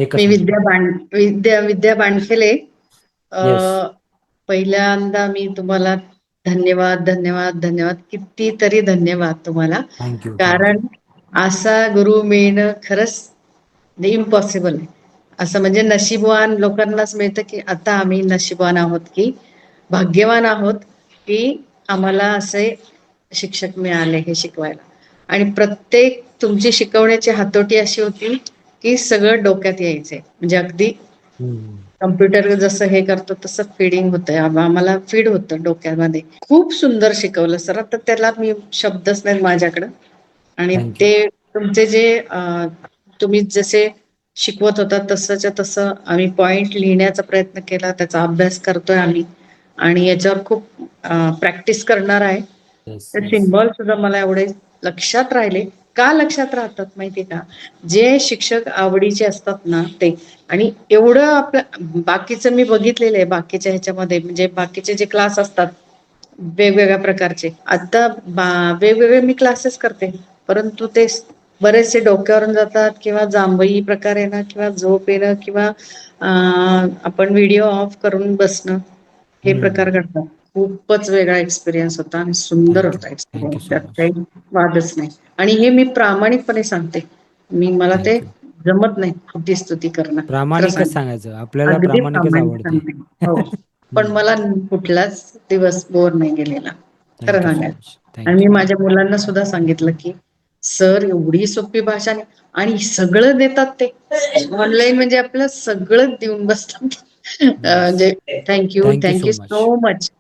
एकच मी मिनिट. विद्या बांडफेले. अ, येस. पहिल्यांदा मी तुम्हाला धन्यवाद, धन्यवाद, धन्यवाद, कितीतरी धन्यवाद तुम्हाला. Thank you, thank you. कारण असा गुरु मिळणं खरंच इम्पॉसिबल आहे. असं म्हणजे नशीबवान लोकांनाच मिळतं, की आता आम्ही नशीबवान आहोत, की भाग्यवान आहोत, की आम्हाला असे शिक्षक मिळाले हे शिकवायला. आणि प्रत्येक तुमची शिकवण्याची हातोटी अशी होती, की सगळं डोक्यात यायचंय. म्हणजे अगदी हम्म. कम्प्युटर जसं हे करतो तसं फीडिंग होतंय. आम्हाला फीड होतं डोक्यामध्ये. खूप सुंदर शिकवलं सर. आता त्याला मी शब्दच नाहीत माझ्याकडं. आणि थँक्यू. ते तुमचे जे तुम्ही जसे शिकवत होता तसंच्या तसं आम्ही पॉइंट लिहिण्याचा प्रयत्न केला. त्याचा अभ्यास करतोय आम्ही आणि याच्यावर खूप प्रॅक्टिस करणार आहे. येस, ते येस. सिम्बॉल सुद्धा मला एवढे लक्षात राहिले. का लक्षात राहतात माहिती का? जे शिक्षक आवडीचे असतात ना ते. आणि एवढं आपलं बाकीचं मी बघितलेलं आहे बाकीच्या ह्याच्यामध्ये म्हणजे बाकीचे जे क्लास असतात वेगवेगळ्या प्रकारचे. आता वेगवेगळे मी क्लासेस करते. परंतु ते बरेचसे डोक्यावरून जातात किंवा जांभई प्रकार येणं किंवा झोप येणं किंवा आपण व्हिडिओ ऑफ करून बसणं हे प्रकार हम्म. घडतात. खूपच वेगळा एक्सपिरियन्स होता आणि सुंदर थँक्यू. होता थँक्यू एक्सपिरियन्स. सो त्यात मच. काही वादच नाही. आणि हे मी प्रामाणिकपणे सांगते. मला ते थँक्यू. जमत नाही खोटी स्तुती करणं. खरं प्रामाणिकच सांगते. सांगायचं, आपल्याला अगदी प्रामाणिकच प्रामाणिक आवडते. सांगते. हो. पण हम्म. मला कुठलाच दिवस बोर नाही गेलेला. खरं थँक्यू सो सांगायचं. मच. आणि मी थँक्यू. माझ्या मुलांना सुद्धा सांगितलं, की सर एवढी सोपी भाषा नाही आणि सगळं देतात ते. ऑनलाईन म्हणजे आपलं सगळं देऊन बसतात. येस. म्हणजे thank you, thank you so thank you much. So much.